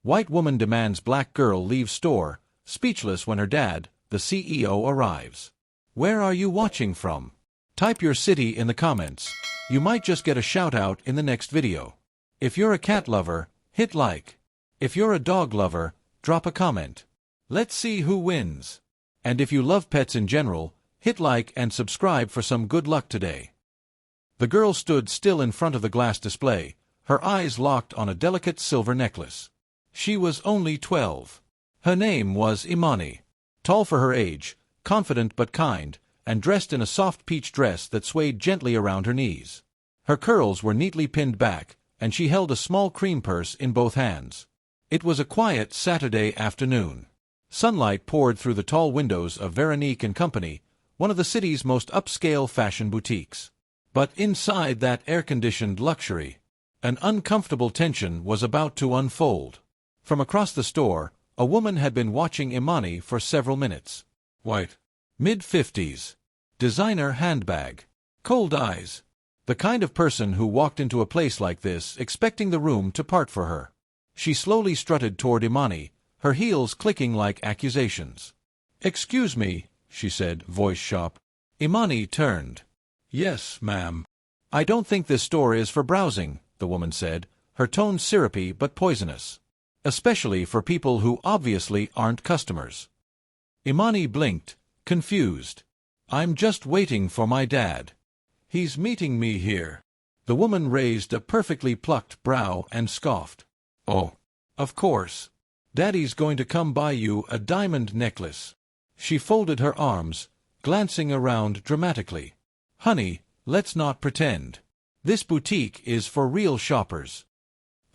White woman demands black girl leave store, speechless when her dad, the CEO, arrives. Where are you watching from? Type your city in the comments. You might just get a shout out in the next video. If you're a cat lover, hit like. If you're a dog lover, drop a comment. Let's see who wins. And if you love pets in general, hit like and subscribe for some good luck today. The girl stood still in front of the glass display, her eyes locked on a delicate silver necklace. She was only 12. Her name was Imani. Tall for her age, confident but kind, and dressed in a soft peach dress that swayed gently around her knees. Her curls were neatly pinned back, and she held a small cream purse in both hands. It was a quiet Saturday afternoon. Sunlight poured through the tall windows of Veronique and Company, one of the city's most upscale fashion boutiques. But inside that air-conditioned luxury, an uncomfortable tension was about to unfold. From across the store, a woman had been watching Imani for several minutes. White. Mid-50s. Designer handbag. Cold eyes. The kind of person who walked into a place like this expecting the room to part for her. She slowly strutted toward Imani, her heels clicking like accusations. "Excuse me," she said, voice sharp. Imani turned. "Yes, ma'am." "I don't think this store is for browsing," the woman said, her tone syrupy but poisonous. "Especially for people who obviously aren't customers." Imani blinked, confused. "I'm just waiting for my dad. He's meeting me here." The woman raised a perfectly plucked brow and scoffed. "Oh, of course. Daddy's going to come buy you a diamond necklace." She folded her arms, glancing around dramatically. "Honey, let's not pretend. This boutique is for real shoppers."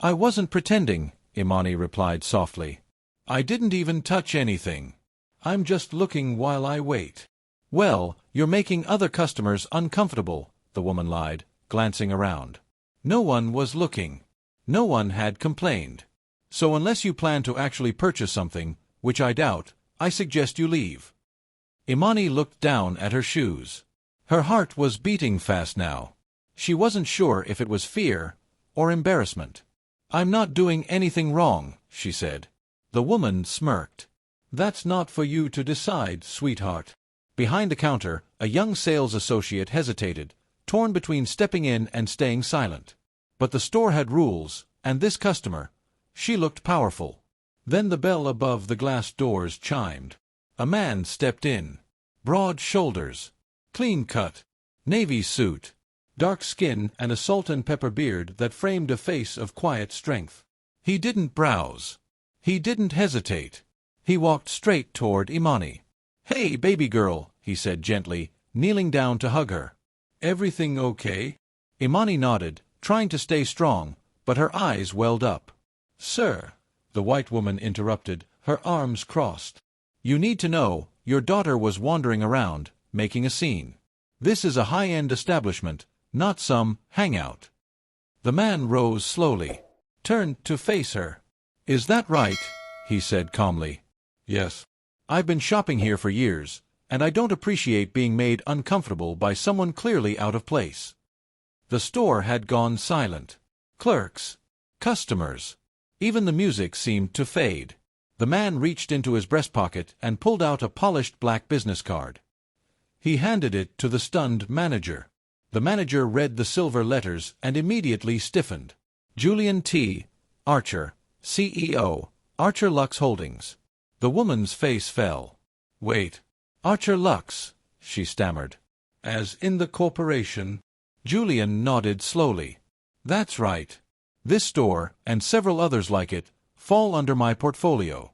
"I wasn't pretending," Imani replied softly. "I didn't even touch anything. I'm just looking while I wait." "Well, you're making other customers uncomfortable," the woman lied, glancing around. No one was looking. No one had complained. "So unless you plan to actually purchase something, which I doubt, I suggest you leave." Imani looked down at her shoes. Her heart was beating fast now. She wasn't sure if it was fear or embarrassment. "I'm not doing anything wrong," she said. The woman smirked. "That's not for you to decide, sweetheart." Behind the counter, a young sales associate hesitated, torn between stepping in and staying silent. But the store had rules, and this customer, she looked powerful. Then the bell above the glass doors chimed. A man stepped in. Broad shoulders, clean cut, navy suit, dark skin and a salt and pepper beard that framed a face of quiet strength. He didn't browse. He didn't hesitate. He walked straight toward Imani. "Hey, baby girl," he said gently, kneeling down to hug her. "Everything okay?" Imani nodded, trying to stay strong, but her eyes welled up. "Sir," the white woman interrupted, her arms crossed. "You need to know, your daughter was wandering around, making a scene. This is a high-end establishment, not some hangout." The man rose slowly, turned to face her. "Is that right?" he said calmly. "Yes. I've been shopping here for years, and I don't appreciate being made uncomfortable by someone clearly out of place." The store had gone silent. Clerks, customers, even the music seemed to fade. The man reached into his breast pocket and pulled out a polished black business card. He handed it to the stunned manager. The manager read the silver letters and immediately stiffened. "Julian T. Archer, CEO, Archer Lux Holdings." The woman's face fell. "Wait. Archer Lux," she stammered. "As in the corporation?" Julian nodded slowly. "That's right. This store, and several others like it, fall under my portfolio."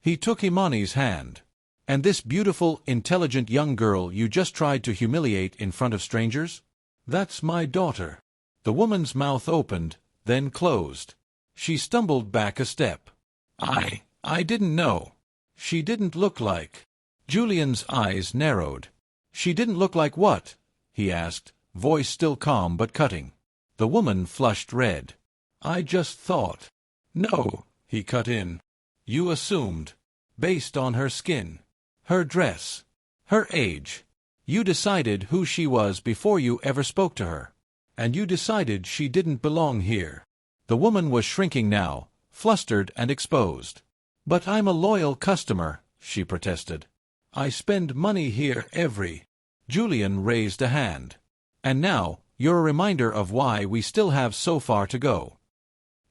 He took Imani's hand. "And this beautiful, intelligent young girl you just tried to humiliate in front of strangers? That's my daughter." The woman's mouth opened, then closed. She stumbled back a step. I didn't know. She didn't look like..." Julian's eyes narrowed. "She didn't look like what?" he asked, voice still calm but cutting. The woman flushed red. "I just thought..." "No," he cut in. "You assumed. Based on her skin, her dress, her age. You decided who she was before you ever spoke to her. And you decided she didn't belong here." The woman was shrinking now, flustered and exposed. "But I'm a loyal customer," she protested. "I spend money here every—" Julian raised a hand. "And now, you're a reminder of why we still have so far to go."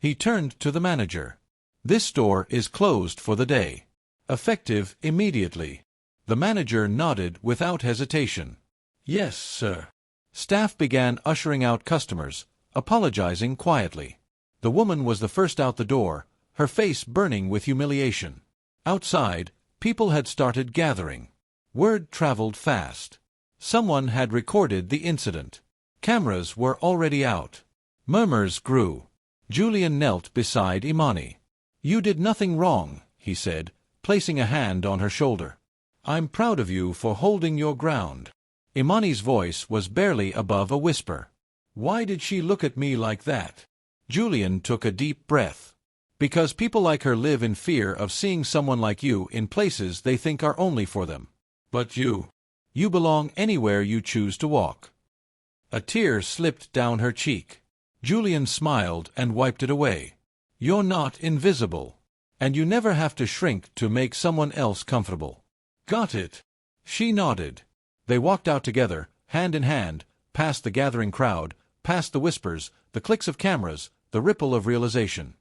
He turned to the manager. "This store is closed for the day. Effective immediately." The manager nodded without hesitation. "Yes, sir." Staff began ushering out customers, apologizing quietly. The woman was the first out the door, her face burning with humiliation. Outside, people had started gathering. Word traveled fast. Someone had recorded the incident. Cameras were already out. Murmurs grew. Julian knelt beside Imani. "You did nothing wrong," he said, placing a hand on her shoulder. "I'm proud of you for holding your ground." Imani's voice was barely above a whisper. "Why did she look at me like that?" Julian took a deep breath. "Because people like her live in fear of seeing someone like you in places they think are only for them. But you belong anywhere you choose to walk." A tear slipped down her cheek. Julian smiled and wiped it away. "You're not invisible. And you never have to shrink to make someone else comfortable." "Got it." She nodded. They walked out together, hand in hand, past the gathering crowd, past the whispers, the clicks of cameras, the ripple of realization.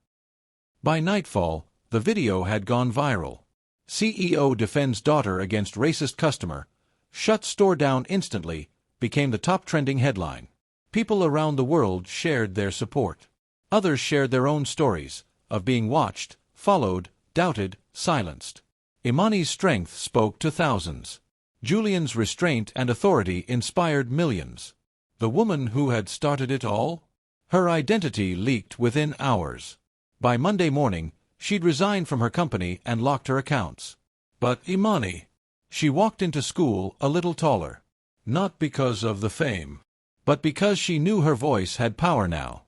By nightfall, the video had gone viral. CEO defends daughter against racist customer, shut store down instantly, became the top trending headline. People around the world shared their support. Others shared their own stories, of being watched, followed, doubted, silenced. Imani's strength spoke to thousands. Julian's restraint and authority inspired millions. The woman who had started it all? Her identity leaked within hours. By Monday morning, she'd resigned from her company and locked her accounts. But Imani, she walked into school a little taller. Not because of the fame, but because she knew her voice had power now.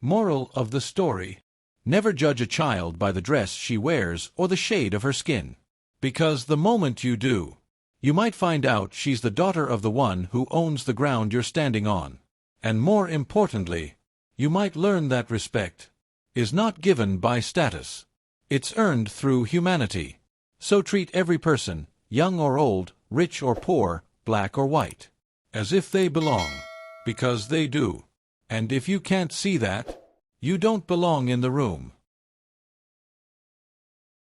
Moral of the story: never judge a child by the dress she wears or the shade of her skin. Because the moment you do, you might find out she's the daughter of the one who owns the ground you're standing on. And more importantly, you might learn that respect is not given by status. It's earned through humanity. So treat every person, young or old, rich or poor, black or white, as if they belong, because they do. And if you can't see that, you don't belong in the room.